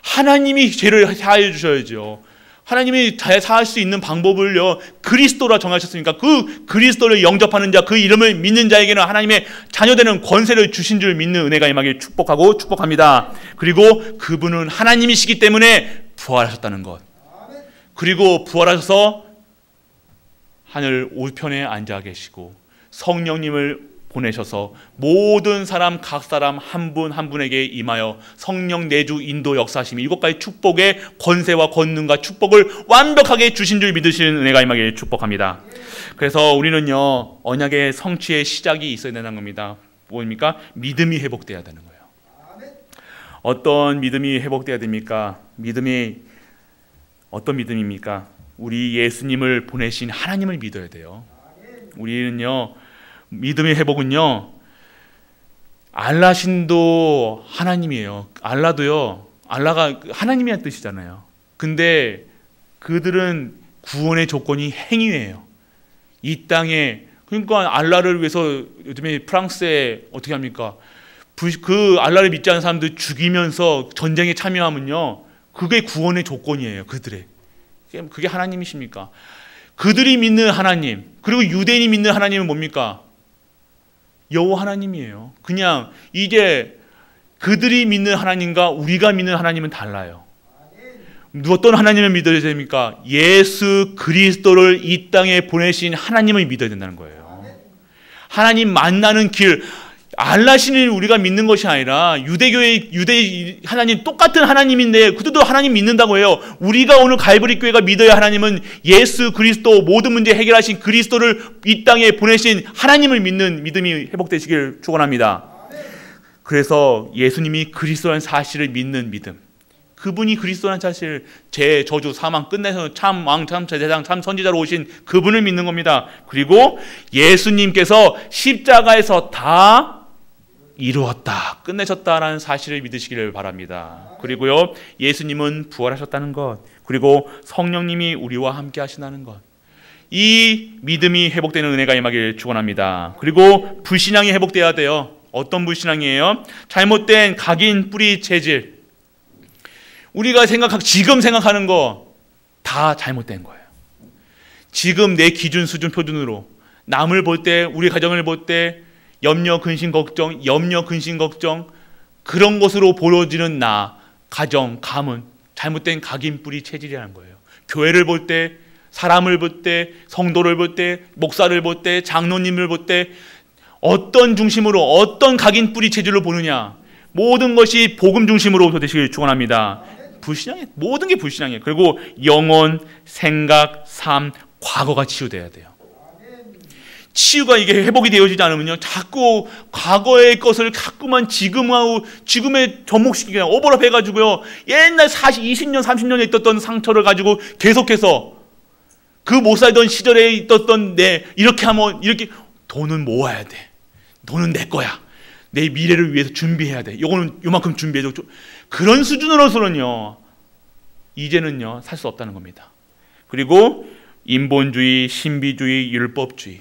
하나님이 죄를 사하여 주셔야죠. 하나님이 사할 수 있는 방법을요, 그리스도라 정하셨으니까 그 그리스도를 영접하는 자, 그 이름을 믿는 자에게는 하나님의 자녀되는 권세를 주신 줄 믿는 은혜가 임하길 축복합니다. 그리고 그분은 하나님이시기 때문에 부활하셨다는 것, 그리고 부활하셔서 하늘 우편에 앉아 계시고 성령님을 보내셔서 모든 사람, 각 사람 한 분 한 분에게 임하여 성령 내주 인도 역사하심이, 이것까지 축복의 권세와 권능과 축복을 완벽하게 주신 줄 믿으시는 은혜가 임하길 축복합니다. 그래서 우리는요, 언약의 성취의 시작이 있어야 되는 겁니다. 뭡니까? 믿음이 회복돼야 되는 거예요. 어떤 믿음이 회복돼야 됩니까? 어떤 믿음입니까? 우리 예수님을 보내신 하나님을 믿어야 돼요. 우리는요, 믿음의 회복은요, 알라 신도 하나님이에요. 알라가 하나님이란 뜻이잖아요. 근데 그들은 구원의 조건이 행위예요. 이 땅에, 그러니까 알라를 위해서 요즘에 프랑스에 어떻게 합니까? 그 알라를 믿지 않는 사람들 죽이면서 전쟁에 참여하면요, 그게 구원의 조건이에요. 그게 하나님이십니까? 그들이 믿는 하나님, 그리고 유대인이 믿는 하나님은 뭡니까? 여호와 하나님이에요. 그냥 이제 그들이 믿는 하나님과 우리가 믿는 하나님은 달라요. 어떤 하나님을 믿어야 됩니까? 예수 그리스도를 이 땅에 보내신 하나님을 믿어야 된다는 거예요. 하나님 만나는 길, 알라신을 우리가 믿는 것이 아니라 유대 하나님, 똑같은 하나님인데 그들도 하나님 믿는다고 해요. 우리가 오늘 갈보리 교회가 믿어야 하나님은 예수 그리스도, 모든 문제 해결하신 그리스도를 이 땅에 보내신 하나님을 믿는 믿음이 회복되시길 축원합니다. 그래서 예수님이 그리스도라는 사실을 믿는 믿음, 그분이 그리스도라는 사실, 죄, 저주, 사망 끝내서 참 왕, 참 제사장, 참 선지자로 오신 그분을 믿는 겁니다. 그리고 예수님께서 십자가에서 다 이루었다, 끝내셨다라는 사실을 믿으시기를 바랍니다. 그리고요, 예수님은 부활하셨다는 것, 그리고 성령님이 우리와 함께 하신다는 것, 이 믿음이 회복되는 은혜가 임하기를 축원합니다. 그리고 불신앙이 회복돼야 돼요. 어떤 불신앙이에요? 잘못된 각인, 뿌리, 재질. 우리가 지금 생각하는 거 다 잘못된 거예요. 지금 내 기준, 수준, 표준으로 남을 볼 때, 우리 가정을 볼 때 염려, 근심, 걱정, 그런 것으로 보여지는 나, 가정, 가문, 잘못된 각인, 뿌리, 체질이라는 거예요. 교회를 볼 때, 사람을 볼 때, 성도를 볼 때, 목사를 볼 때, 장로님을 볼 때 어떤 중심으로, 어떤 각인, 뿌리, 체질로 보느냐, 모든 것이 복음 중심으로 되시길 축원합니다. 불신앙이, 모든 게 불신앙이에요. 그리고 영혼, 생각, 삶, 과거가 치유돼야 돼요. 치유가 이게 회복이 되어지지 않으면요, 자꾸 과거의 것을 자꾸만 지금에 접목시키게 오버랩 해가지고요, 옛날 20년, 30년에 있었던 상처를 가지고 계속해서 그 못 살던 시절에 있었던 이렇게 하면 이렇게 돈은 모아야 돼. 돈은 내 거야. 내 미래를 위해서 준비해야 돼. 요만큼 준비해줘. 그런 수준으로서는요, 이제는요, 살 수 없다는 겁니다. 그리고 인본주의, 신비주의, 율법주의,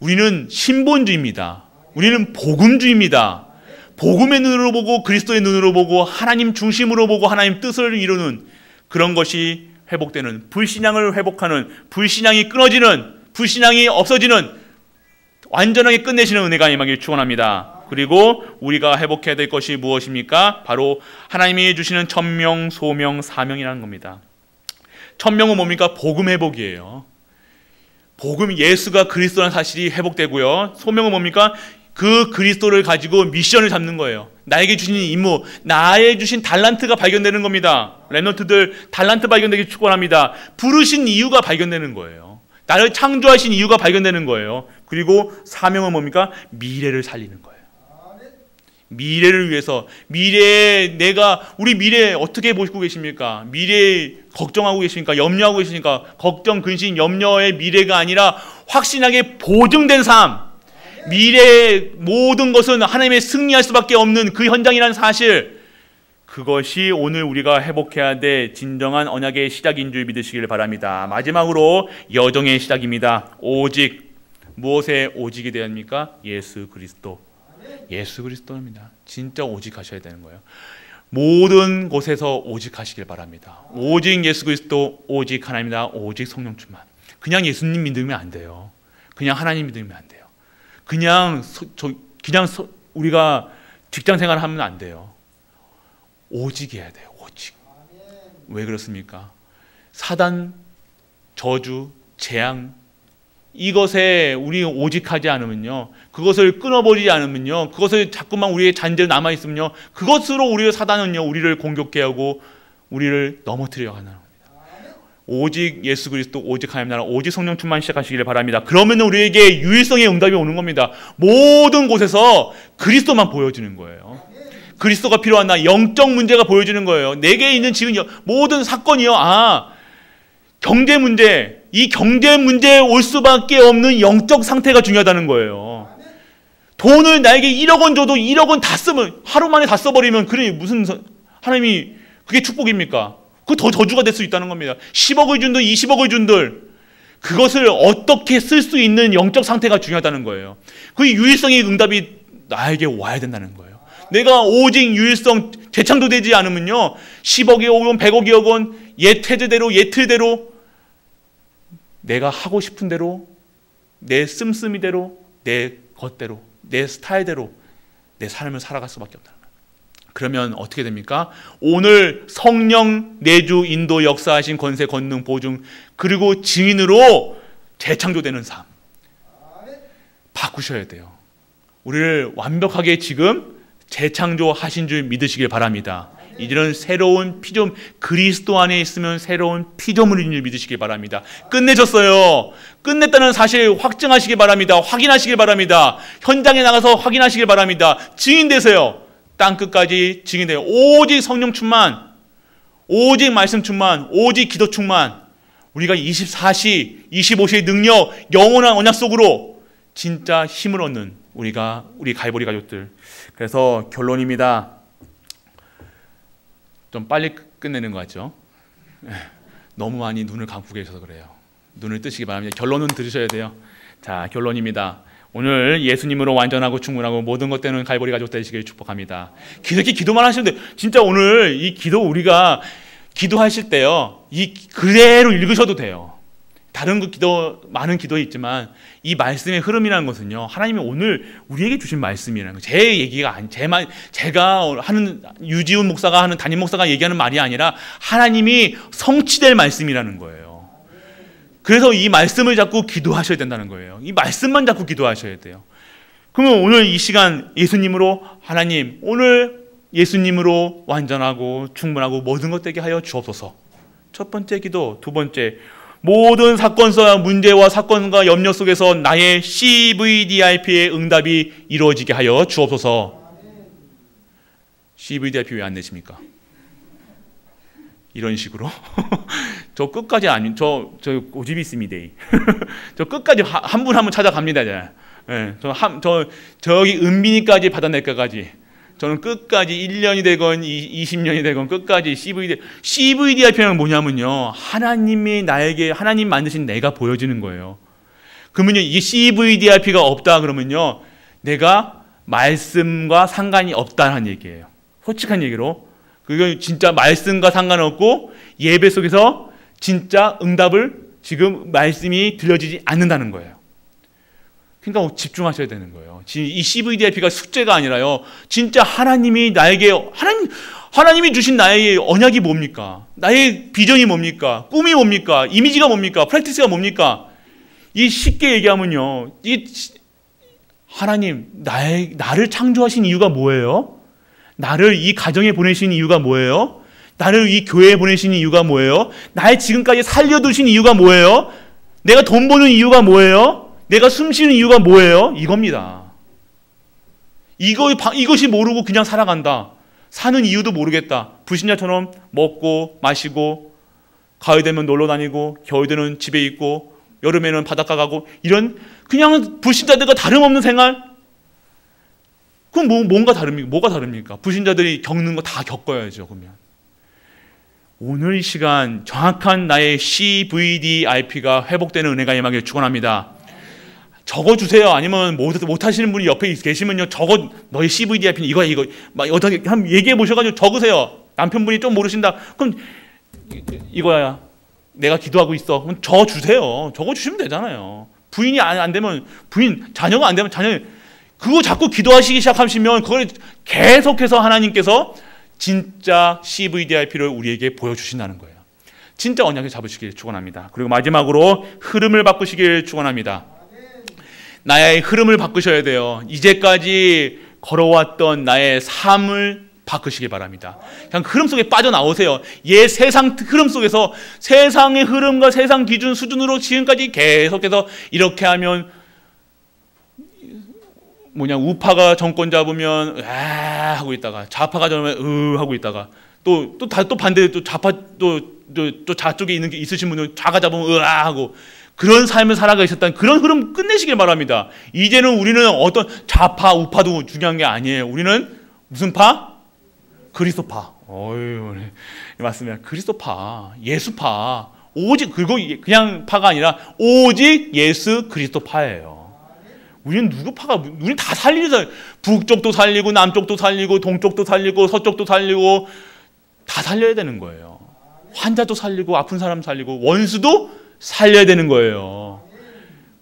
우리는 신본주의입니다. 우리는 복음주의입니다. 복음의 눈으로 보고, 그리스도의 눈으로 보고, 하나님 중심으로 보고, 하나님 뜻을 이루는 그런 것이 회복되는, 불신앙을 회복하는, 불신앙이 끊어지는, 불신앙이 없어지는, 완전하게 끝내시는 은혜가 임하길 축원합니다. 그리고 우리가 회복해야 될 것이 무엇입니까? 바로 하나님이 주시는 천명, 소명, 사명이라는 겁니다. 천명은 뭡니까? 복음 회복이에요. 복음, 예수가 그리스도라는 사실이 회복되고요. 소명은 뭡니까? 그 그리스도를 가지고 미션을 잡는 거예요. 나에게 주신 임무, 나에 주신 달란트가 발견되는 겁니다. 랩런트들 달란트 발견되기 축원합니다. 부르신 이유가 발견되는 거예요. 나를 창조하신 이유가 발견되는 거예요. 그리고 사명은 뭡니까? 미래를 살리는 거예요. 미래를 위해서, 우리 미래 어떻게 보시고 계십니까? 미래 걱정하고 계십니까? 염려하고 계십니까? 걱정, 근심, 염려의 미래가 아니라 확신하게 보증된 삶, 미래의 모든 것은 하나님의 승리할 수밖에 없는 그 현장이라는 사실, 그것이 오늘 우리가 회복해야 될 진정한 언약의 시작인 줄 믿으시길 바랍니다. 마지막으로 여정의 시작입니다. 오직, 무엇에 오직이 되어야 합니까? 예수 그리스도. 예수 그리스도입니다. 진짜 오직 하셔야 되는 거예요. 모든 곳에서 오직 하시길 바랍니다. 오직 예수 그리스도, 오직 하나님이다, 오직 성령 충만. 그냥 예수님 믿으면 안 돼요. 그냥 하나님 믿으면 안 돼요. 그냥 우리가 직장 생활을 하면 안 돼요. 오직 해야 돼요. 오직. 왜 그렇습니까? 사단, 저주, 재앙, 이것에 우리 오직하지 않으면요, 그것을 끊어버리지 않으면요, 그것을 자꾸만 우리의 잔재로 남아있으면요, 그것으로 사단은요, 우리를 공격해 하고 우리를 넘어뜨려 가는 겁니다. 오직 예수 그리스도, 오직 하나님 나라, 오직 성령 충만 시작하시기를 바랍니다. 그러면 우리에게 유일성의 응답이 오는 겁니다. 모든 곳에서 그리스도만 보여지는 거예요. 그리스도가 필요한 나, 영적 문제가 보여지는 거예요. 내게 있는 지금 모든 사건이요, 경제 문제, 이 경제 문제에 올 수밖에 없는 영적 상태가 중요하다는 거예요. 돈을 나에게 1억 원 줘도 1억 원 다 쓰면, 하루 만에 다 써버리면, 그래 무슨 하나님이 그게 축복입니까? 그 더 저주가 될 수 있다는 겁니다. 10억을 준들, 20억을 준들, 그것을 어떻게 쓸 수 있는 영적 상태가 중요하다는 거예요. 그 유일성의 응답이 나에게 와야 된다는 거예요. 내가 오직 유일성 재창조되지 않으면요, 10억이 원, 100억이 원, 옛 태제대로, 옛 틀대로, 내가 하고 싶은 대로, 내 씀씀이대로, 내 것대로, 내 스타일대로 내 삶을 살아갈 수밖에 없다는 거예요. 그러면 어떻게 됩니까? 오늘 성령 내주 인도 역사하신 권세 권능 보증, 그리고 증인으로 재창조되는 삶 바꾸셔야 돼요. 우리를 완벽하게 지금 재창조하신 줄 믿으시길 바랍니다. 이제는 새로운 피조물, 그리스도 안에 있으면 새로운 피조물인 줄 믿으시길 바랍니다. 끝내셨어요. 끝냈다는 사실 확증하시길 바랍니다. 확인하시길 바랍니다. 현장에 나가서 확인하시길 바랍니다. 증인되세요. 땅끝까지 증인돼요. 오직 성령 충만, 오직 말씀 충만, 오직 기도 충만, 우리가 24시, 25시의 능력, 영원한 언약 속으로 진짜 힘을 얻는 우리 갈보리 가족들. 그래서 결론입니다. 좀 빨리 끝내는 거 같죠? 너무 많이 눈을 감고 계셔서 그래요. 눈을 뜨시기 바랍니다. 결론은 들으셔야 돼요. 자, 결론입니다. 오늘 예수님으로 완전하고 충분하고 모든 것 되는 갈보리 가족 되시길 축복합니다. 이렇게 기도만 하시는데 진짜 오늘 이 기도 우리가 기도하실 때요, 이 그대로 읽으셔도 돼요. 다른 많은 기도 있지만 이 말씀의 흐름이라는 것은요, 하나님이 오늘 우리에게 주신 말씀이라는 거예요. 제 얘기가 제가 하는 유지훈 목사가 하는 담임 목사가 얘기하는 말이 아니라 하나님이 성취될 말씀이라는 거예요. 그래서 이 말씀을 잡고 기도하셔야 된다는 거예요. 이 말씀만 잡고 기도하셔야 돼요. 그러면 오늘 이 시간 예수님으로 하나님, 오늘 예수님으로 완전하고 충분하고 모든 것 되게 하여 주옵소서. 첫 번째 기도. 두 번째, 모든 사건과 문제와 사건과 염려 속에서 나의 CVDIP의 응답이 이루어지게 하여 주옵소서. CVDIP 왜 안 내십니까? 이런 식으로 저 끝까지 저 고집이 있습니다. 저 끝까지 한 분 한 분 찾아갑니다. 네, 저기 은빈이까지 받아낼까까지 저는 끝까지 1년이 되건 20년이 되건 끝까지 CVDIP는 뭐냐면요, 하나님 만드신 내가 보여지는 거예요. 그러면요, 이 CVDIP가 없다 그러면요, 내가 말씀과 상관이 없다는 얘기예요. 솔직한 얘기로. 그건 진짜 말씀과 상관없고 예배 속에서 진짜 응답을 지금 말씀이 들려지지 않는다는 거예요. 그러니까 집중하셔야 되는 거예요. 이 CVDIP가 숙제가 아니라요, 진짜 하나님이 주신 나의 언약이 뭡니까? 나의 비전이 뭡니까? 꿈이 뭡니까? 이미지가 뭡니까? 프랙티스가 뭡니까? 이 쉽게 얘기하면요, 하나님 나를 창조하신 이유가 뭐예요? 나를 이 가정에 보내신 이유가 뭐예요? 나를 이 교회에 보내신 이유가 뭐예요? 나의 지금까지 살려두신 이유가 뭐예요? 내가 돈 버는 이유가 뭐예요? 내가 숨 쉬는 이유가 뭐예요? 이겁니다. 이것이 모르고 그냥 살아간다. 사는 이유도 모르겠다. 불신자처럼 먹고 마시고 가을 되면 놀러 다니고 겨울 되면 집에 있고 여름에는 바닷가 가고 이런 그냥 불신자들과 다름없는 생활? 그럼 뭐가 다릅니까? 불신자들이 겪는 거 다 겪어야죠. 그러면 오늘 이 시간 정확한 나의 CVDIP가 회복되는 은혜가 임하길 축원합니다. 적어주세요. 아니면 못하시는 분이 옆에 계시면요, 너의 CVDIP는 이거 막 어떻게 한번 얘기해 보셔가지고 적으세요. 남편분이 좀 모르신다. 그럼 이거야. 내가 기도하고 있어. 그럼 적어주세요. 적어주시면 되잖아요. 부인이 안 되면 자녀가 안 되면 자녀. 그거 자꾸 기도하시기 시작하시면 그걸 계속해서 하나님께서 진짜 CVDIP를 우리에게 보여주신다는 거예요. 진짜 언약을 잡으시길 축원합니다. 그리고 마지막으로 흐름을 바꾸시길 축원합니다. 나의 흐름을 바꾸셔야 돼요. 이제까지 걸어왔던 나의 삶을 바꾸시길 바랍니다. 그냥 흐름 속에 빠져나오세요. 세상 흐름 속에서 세상의 흐름과 세상 기준 수준으로 지금까지 계속해서 이렇게 하면 우파가 정권 잡으면 하고 있다가 좌파가 잡으면 하고 있다가 또 반대 또 좌파 또 좌쪽에 있으신 분은 좌가 잡으면 하고 그런 삶을 살아가셨다는 그런 흐름 끝내시길 바랍니다. 이제는 우리는 어떤 좌파 우파도 중요한 게 아니에요. 우리는 무슨 파? 그리스도파. 맞습니다. 그리스도파, 예수파. 오직 그냥 파가 아니라 오직 예수 그리스도파예요. 우리는 우리는 다 살리죠. 북쪽도 살리고 남쪽도 살리고 동쪽도 살리고 서쪽도 살리고 다 살려야 되는 거예요. 환자도 살리고 아픈 사람 살리고 원수도 살려야 되는 거예요.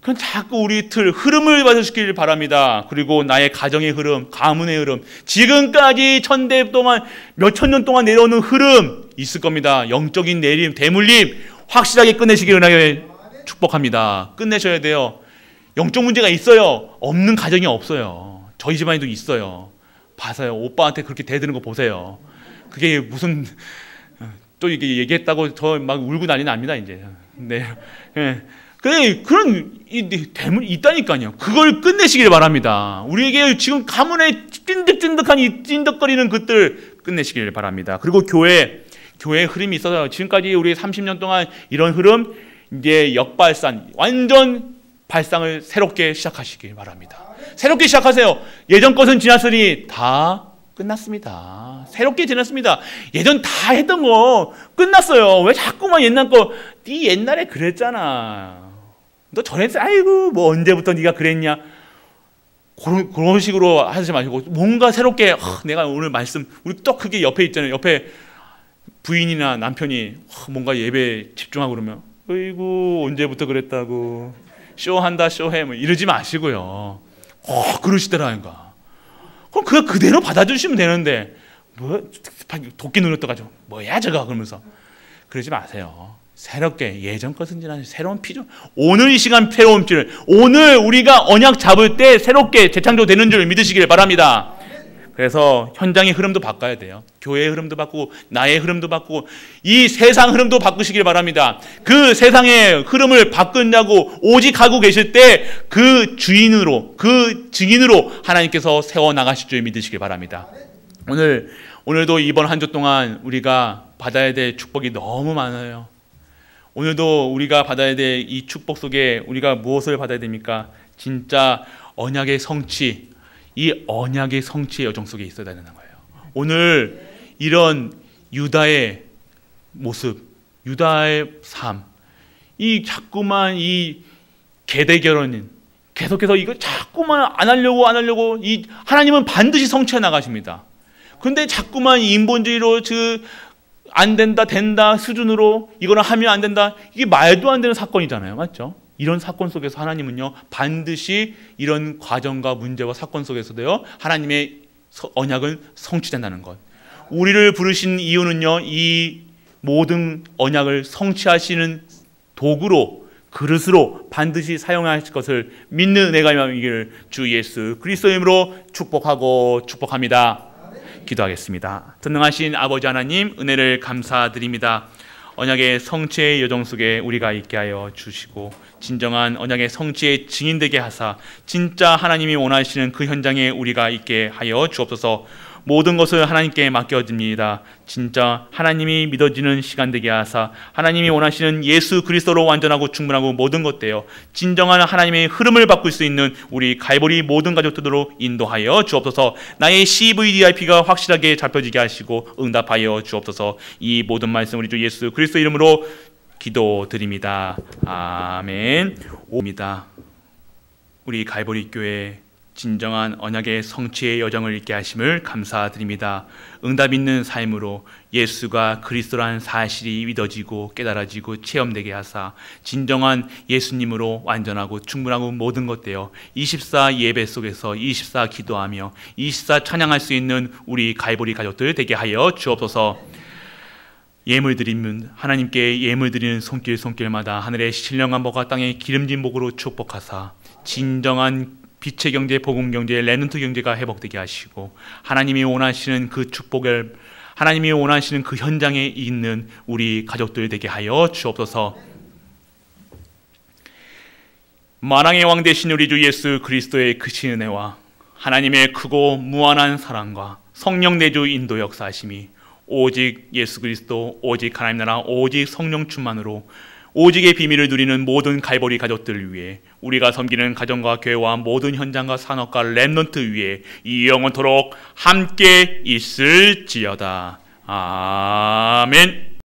그럼 자꾸 우리 흐름을 받으시길 바랍니다. 그리고 나의 가정의 흐름, 가문의 흐름, 지금까지 천대 동안 몇천 년 동안 내려오는 흐름 있을 겁니다. 영적인 내림, 대물림 확실하게 끝내시길 은하게 축복합니다. 끝내셔야 돼요. 영적 문제가 있어요. 없는 가정이 없어요. 저희 집안에도 있어요. 봐서요. 오빠한테 그렇게 대드는 거 보세요. 그게 무슨 또 이게 얘기했다고 저 막 울고 난리 납니다 이제. 네. 그런 대물이 있다니까요. 그걸 끝내시길 바랍니다. 우리에게 지금 가문에 찐득찐득한 이 찐득거리는 것들 끝내시길 바랍니다. 그리고 교회의 흐름이 있어서 지금까지 우리 30년 동안 이런 흐름 이제 역발산 완전 발상을 새롭게 시작하시길 바랍니다. 새롭게 시작하세요. 예전 것은 지났으니 다 끝났습니다. 새롭게 지났습니다. 예전 다 했던 거 끝났어요. 왜 자꾸만 옛날 거, 네 옛날에 그랬잖아. 너 전에 아이고 뭐 언제부터 네가 그랬냐. 그런 식으로 하지 마시고 뭔가 새롭게 내가 오늘 말씀, 우리 또 그게 옆에 있잖아요. 옆에 부인이나 남편이 뭔가 예배에 집중하고 그러면 어이구 언제부터 그랬다고 쇼한다 쇼해 뭐 이러지 마시고요. 그러시더라니까. 그럼 그거 그대로 받아주시면 되는데 뭐 도끼 눈을 떠가지고 뭐야 저거 그러면서 그러지 마세요. 새롭게 예전 것은 지난 새로운 피조. 오늘 이 시간 새로운 피를 오늘 우리가 언약 잡을 때 새롭게 재창조되는 줄 믿으시길 바랍니다. 그래서 현장의 흐름도 바꿔야 돼요. 교회의 흐름도 바꾸고 나의 흐름도 바꾸고 이 세상 흐름도 바꾸시길 바랍니다. 그 세상의 흐름을 바꾼다고 오직 하고 계실 때 그 주인으로 그 증인으로 하나님께서 세워나가실 줄 믿으시길 바랍니다. 오늘도 이번 한 주 동안 우리가 받아야 될 축복이 너무 많아요. 오늘도 우리가 받아야 될 이 축복 속에 우리가 무엇을 받아야 됩니까? 진짜 언약의 성취, 이 언약의 성취의 여정 속에 있어야 되는 거예요. 오늘 이런 유다의 모습, 유다의 삶, 이 자꾸만 이 계대결혼인 계속해서 이거 자꾸만 안 하려고 이 하나님은 반드시 성취해 나가십니다. 그런데 자꾸만 인본주의로 안 된다 수준으로 이거는 하면 안 된다, 이게 말도 안 되는 사건이잖아요. 맞죠? 이런 사건 속에서 하나님은요 반드시 이런 과정과 문제와 사건 속에서도요 하나님의 언약은 성취된다는 것. 우리를 부르신 이유는요 이 모든 언약을 성취하시는 도구로 그릇으로 반드시 사용하실 것을 믿는 은혜가 임하기를 주 예수 그리스도의 이름으로 축복합니다. 기도하겠습니다. 전능하신 아버지 하나님, 은혜를 감사드립니다. 언약의 성취의 여정 속에 우리가 있게 하여 주시고 진정한 언약의 성취의 증인되게 하사 진짜 하나님이 원하시는 그 현장에 우리가 있게 하여 주옵소서. 모든 것을 하나님께 맡겨집니다. 진짜 하나님이 믿어지는 시간 되게 하사 하나님이 원하시는 예수 그리스도로 완전하고 충분하고 모든 것 되어 진정한 하나님의 흐름을 바꿀 수 있는 우리 갈보리 모든 가족들로 인도하여 주옵소서. 나의 CVDIP가 확실하게 잡혀지게 하시고 응답하여 주옵소서. 이 모든 말씀 우리 주 예수 그리스도 이름으로 기도드립니다. 아멘. 옵니다. 우리 갈보리 교회 진정한 언약의 성취의 여정을 있게 하심을 감사드립니다. 응답 있는 삶으로 예수가 그리스도라는 사실이 믿어지고 깨달아지고 체험되게 하사 진정한 예수님으로 완전하고 충분하고 모든 것 되어 24 예배 속에서 24 기도하며 24 찬양할 수 있는 우리 갈보리 가족들 되게 하여 주옵소서. 예물 드리면 하나님께 예물 드리는 손길마다 하늘의 신령한 복과 땅의 기름진 복으로 축복하사 진정한 빛의 경제, 복음 경제, 렘넌트 경제가 회복되게 하시고 하나님이 원하시는 그 축복을 하나님이 원하시는 그 현장에 있는 우리 가족들 되게 하여 주옵소서. 만왕의 왕 되신 우리 주 예수 그리스도의 크신 은혜와 하나님의 크고 무한한 사랑과 성령 내주 인도 역사하심이 오직 예수 그리스도, 오직 하나님 나라, 오직 성령 충만으로 오직의 비밀을 누리는 모든 갈보리 가족들을 위해 우리가 섬기는 가정과 교회와 모든 현장과 산업과 렘넌트 위에 이 영원토록 함께 있을지어다. 아멘.